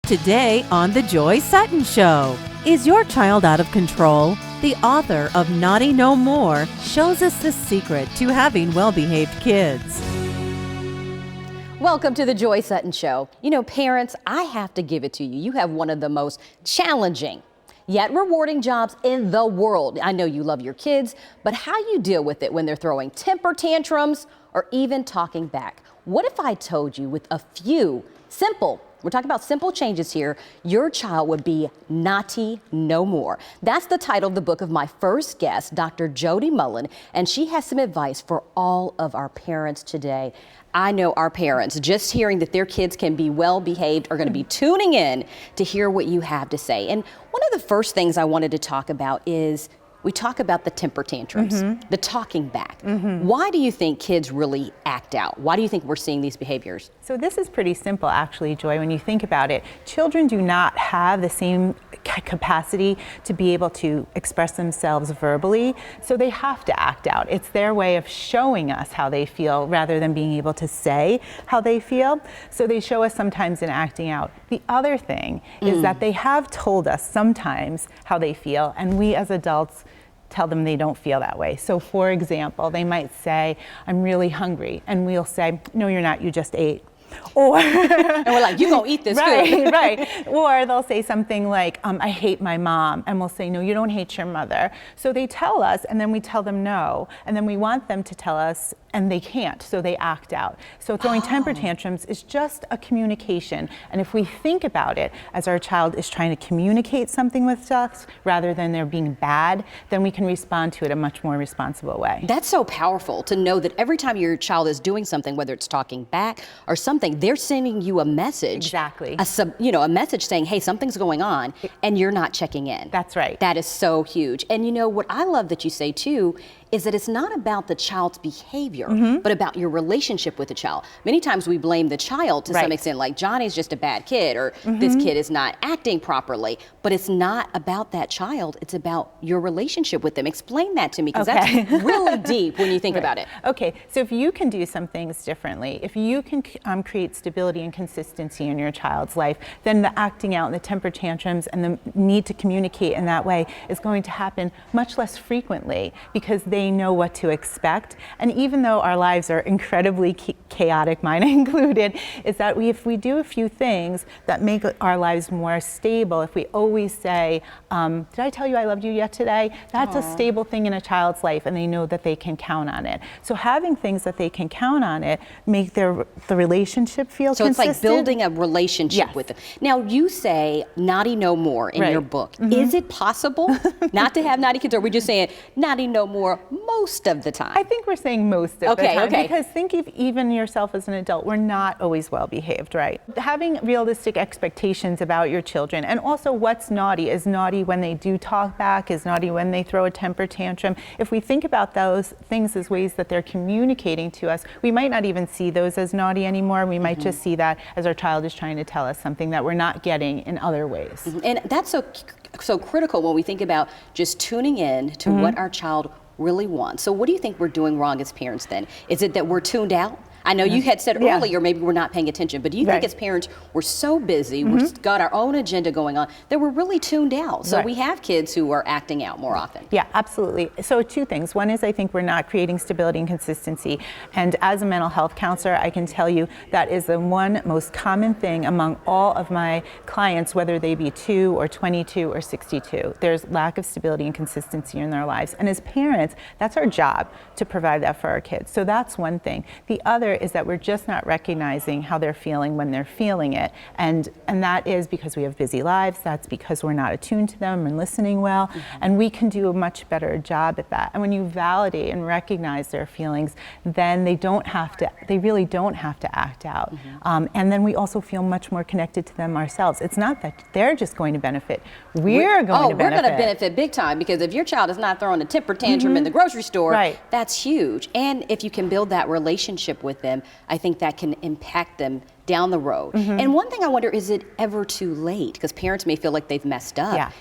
Today on The Joy Sutton Show, is your child out of control? The author of Naughty No More shows us the secret to having well-behaved kids. Welcome to The Joy Sutton Show. You know, parents, I have to give it to you. You have one of the most challenging yet rewarding jobs in the world. I know you love your kids, but how you deal with it when they're throwing temper tantrums or even talking back? What if I told you with a few simple, we're talking about simple changes here, your child would be naughty no more? That's the title of the book of my first guest, Dr. Jodi Mullen, and she has some advice for all of our parents today. I know our parents, just hearing that their kids can be well behaved, are going to be tuning in to hear what you have to say. And one of the first things I wanted to talk about is we talk about the temper tantrums, the talking back. Why do you think kids really act out? Why do you think we're seeing these behaviors? So this is pretty simple, actually, Joy, when you think about it. Children do not have the same capacity to be able to express themselves verbally, so they have to act out. It's their way of showing us how they feel rather than being able to say how they feel. So they show us sometimes in acting out. The other thing is that they have told us sometimes how they feel, and we as adults tell them they don't feel that way. So for example, they might say, I'm really hungry, and we'll say, no, you're not, you just ate. Or and we're like, you gonna eat this food. Right. Or they'll say something like, I hate my mom. And we'll say, no, you don't hate your mother. So they tell us, and then we tell them no. And then we want them to tell us, and they can't, so they act out. So throwing temper tantrums is just a communication. And if we think about it as our child is trying to communicate something with us rather than they're being bad, then we can respond to it a much more responsible way. That's so powerful to know that every time your child is doing something, whether it's talking back or something, they're sending you a message. Exactly. A message saying, hey, something's going on, and you're not checking in. That's right. That is so huge. And you know, what I love that you say too, is that it's not about the child's behavior, but about your relationship with the child. Many times we blame the child to some extent, like Johnny's just a bad kid, or this kid is not acting properly, but it's not about that child, it's about your relationship with them. Explain that to me, because that's really deep when you think about it. Okay, so if you can do some things differently, if you can create stability and consistency in your child's life, then the acting out and the temper tantrums and the need to communicate in that way is going to happen much less frequently, because they know what to expect. And even though our lives are incredibly chaotic, mine included, is that if we do a few things that make our lives more stable, if we always say, did I tell you I loved you yet today? That's a stable thing in a child's life, and they know that they can count on it. So having things that they can count on it make the relationship feel consistent. So it's like building a relationship with them. Now you say naughty no more in your book. Is it possible not to have naughty kids, or are we just saying naughty no more most of the time? I think we're saying most of the time, because think of even yourself as an adult, we're not always well behaved, right? Having realistic expectations about your children, and also what's naughty. Is naughty when they do talk back? Is naughty when they throw a temper tantrum? If we think about those things as ways that they're communicating to us, we might not even see those as naughty anymore. We might just see that as our child is trying to tell us something that we're not getting in other ways. And that's so critical when we think about just tuning in to what our child really wants. So what do you think we're doing wrong as parents then? Is it that we're tuned out? I know you had said earlier maybe we're not paying attention, but do you think as parents we're so busy, we've got our own agenda going on, that we're really tuned out? So we have kids who are acting out more often. Yeah, absolutely. So two things. One is I think we're not creating stability and consistency. And as a mental health counselor, I can tell you that is the one most common thing among all of my clients, whether they be 2 or 22 or 62. There's lack of stability and consistency in their lives. And as parents, that's our job to provide that for our kids. So that's one thing. The other is that we're just not recognizing how they're feeling when they're feeling it. And that is because we have busy lives. That's because we're not attuned to them and listening well. And we can do a much better job at that. And when you validate and recognize their feelings, then they really don't have to act out. And then we also feel much more connected to them ourselves. It's not that they're just going to benefit. We're going to benefit. We're going to benefit big time, because if your child is not throwing a temper tantrum in the grocery store, that's huge. And if you can build that relationship with them, I think that can impact them down the road. And one thing I wonder, is it ever too late? Because parents may feel like they've messed up.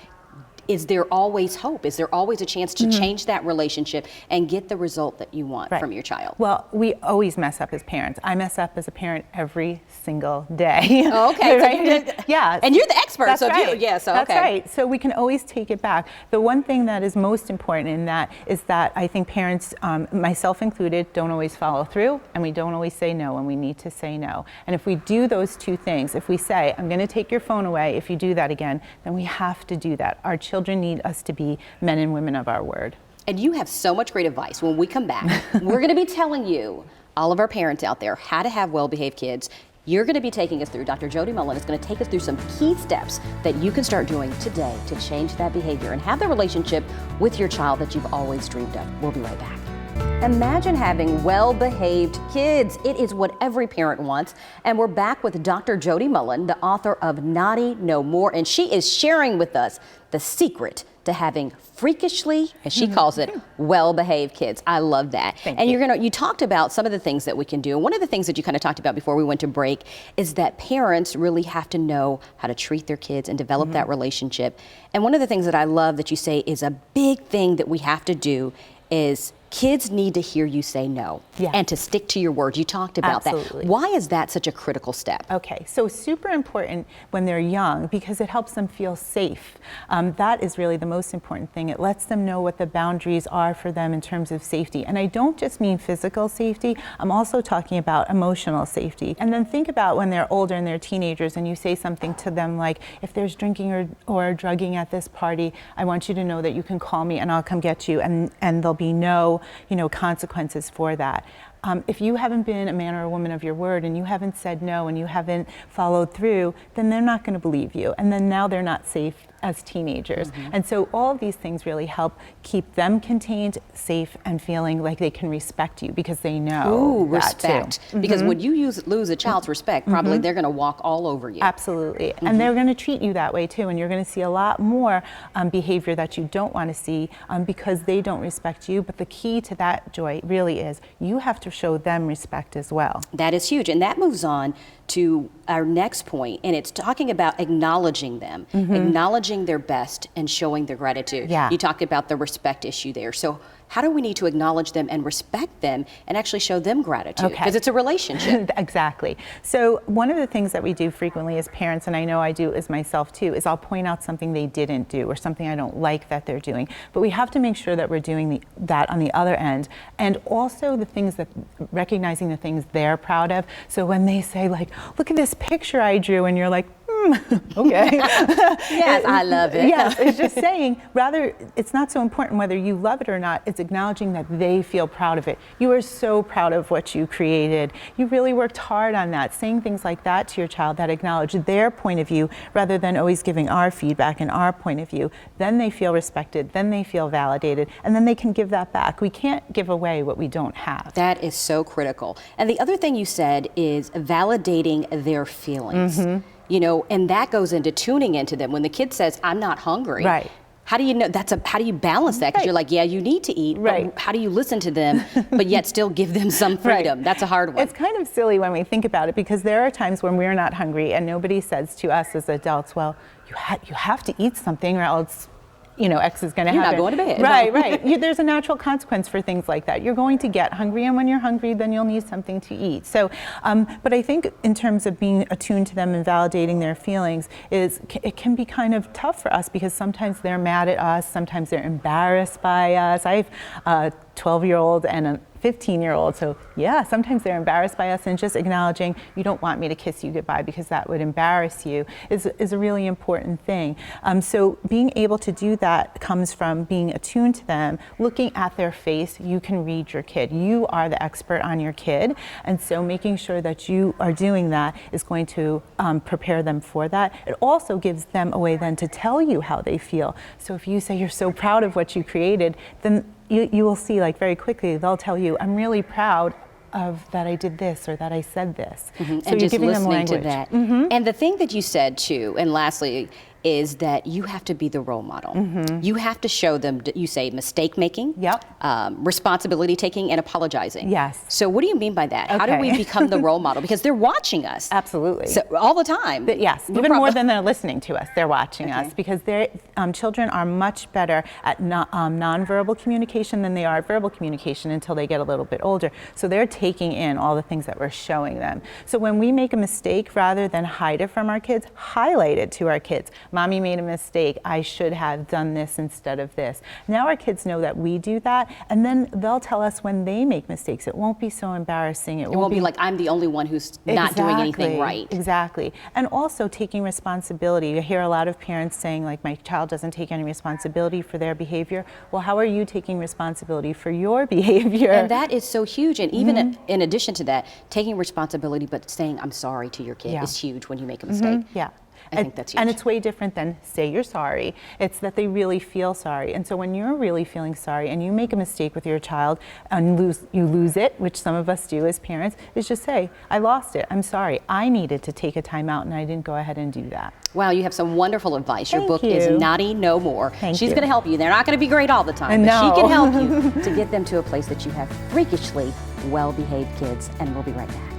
is there always hope? Is there always a chance to change that relationship and get the result that you want from your child? Well, we always mess up as parents. I mess up as a parent every single day. Oh, okay. Right? So yeah. And you're the expert. That's so right. That's right. So we can always take it back. The one thing that is most important in that is that I think parents, myself included, don't always follow through, and we don't always say no when we need to say no. And if we do those two things, if we say, I'm going to take your phone away if you do that again, then we have to do that. Our children need us to be men and women of our word. And you have so much great advice. When we come back, we're going to be telling you, all of our parents out there, how to have well-behaved kids. You're going to be taking us through, Dr. Jodi Mullen is going to take us through some key steps that you can start doing today to change that behavior and have the relationship with your child that you've always dreamed of. We'll be right back. Imagine having well-behaved kids. It is what every parent wants. And we're back with Dr. Jodi Mullen, the author of Naughty No More, and she is sharing with us the secret to having freakishly, as she calls it, well-behaved kids. I love that. Thank you. You talked about some of the things that we can do. And one of the things that you kind of talked about before we went to break is that parents really have to know how to treat their kids and develop that relationship. And one of the things that I love that you say is a big thing that we have to do is kids need to hear you say no and to stick to your word. You talked about Absolutely. that. Why is that such a critical step? Okay, so super important when they're young because it helps them feel safe. That is really the most important thing. It lets them know what the boundaries are for them in terms of safety. And I don't just mean physical safety, I'm also talking about emotional safety. And then think about when they're older and they're teenagers and you say something to them like, if there's drinking or drugging at this party, I want you to know that you can call me and I'll come get you, and there'll be no consequences for that. If you haven't been a man or a woman of your word and you haven't said no and you haven't followed through, then they're not going to believe you. And then now they're not safe as teenagers. And so all of these things really help keep them contained, safe, and feeling like they can respect you because they know that respect. too. Because when you lose a child's respect, probably they're going to walk all over you. Absolutely. And they're going to treat you that way too. And you're going to see a lot more behavior that you don't want to see because they don't respect you. But the key to that, Joy, really is you have to show them respect as well. That is huge. And that moves on to our next point, and it's talking about acknowledging them, acknowledging their best and showing their gratitude. Yeah. You talked about the respect issue there. So how do we need to acknowledge them and respect them and actually show them gratitude? Because it's a relationship. Exactly. So one of the things that we do frequently as parents, and I know I do as myself too, is I'll point out something they didn't do or something I don't like that they're doing. But we have to make sure that we're doing that on the other end. And also the things that, recognizing the things they're proud of. So when they say like, look at this picture I drew, and you're like, okay. Yes, I love it. Yes, it's just saying, rather, it's not so important whether you love it or not, it's acknowledging that they feel proud of it. You are so proud of what you created. You really worked hard on that. Saying things like that to your child that acknowledge their point of view rather than always giving our feedback and our point of view, then they feel respected, then they feel validated, and then they can give that back. We can't give away what we don't have. That is so critical. And the other thing you said is validating their feelings. And that goes into tuning into them. When the kid says, I'm not hungry. Right. How do you know how do you balance that? Because you're like, yeah, you need to eat, but how do you listen to them, but yet still give them some freedom? That's a hard one. It's kind of silly when we think about it because there are times when we're not hungry and nobody says to us as adults, well, you have to eat something or else X is going to happen. You're not going to bed. Right. There's a natural consequence for things like that. You're going to get hungry, and when you're hungry, then you'll need something to eat. So, but I think in terms of being attuned to them and validating their feelings, it can be kind of tough for us because sometimes they're mad at us, sometimes they're embarrassed by us. I have a 12-year-old and a 15-year-old, so yeah, sometimes they're embarrassed by us, and just acknowledging you don't want me to kiss you goodbye because that would embarrass you is a really important thing. So being able to do that comes from being attuned to them, looking at their face. You can read your kid. You are the expert on your kid, and so making sure that you are doing that is going to prepare them for that. It also gives them a way then to tell you how they feel. So if you say you're so proud of what you created, then you will see, like, very quickly they'll tell you, I'm really proud of that I did this or that I said this. So and you're just giving them listening language. to that. And the thing that you said too, and lastly, is that you have to be the role model. You have to show them, you say, mistake making, responsibility taking, and apologizing. Yes. So what do you mean by that? How do we become the role model? Because they're watching us. Absolutely. So, all the time. But yes, even more than they're listening to us, they're watching us, because children are much better at nonverbal communication than they are at verbal communication until they get a little bit older. So they're taking in all the things that we're showing them. So when we make a mistake, rather than hide it from our kids, highlight it to our kids. Mommy made a mistake. I should have done this instead of this. Now our kids know that we do that, and then they'll tell us when they make mistakes. It won't be so embarrassing. It won't be like I'm the only one who's not doing anything right. Exactly. And also taking responsibility. I hear a lot of parents saying, like, my child doesn't take any responsibility for their behavior. Well, how are you taking responsibility for your behavior? And that is so huge. And even in addition to that, taking responsibility but saying I'm sorry to your kid is huge when you make a mistake. Yeah. I think that's huge. And it's way different than say you're sorry. It's that they really feel sorry. And so when you're really feeling sorry and you make a mistake with your child and you lose it, which some of us do as parents, is just say, I lost it. I'm sorry. I needed to take a time out and I didn't go ahead and do that. Wow, you have some wonderful advice. Your book Thank you. is Naughty No More. She's going to help you. They're not going to be great all the time, but No. she can help you to get them to a place that you have freakishly well-behaved kids. And we'll be right back.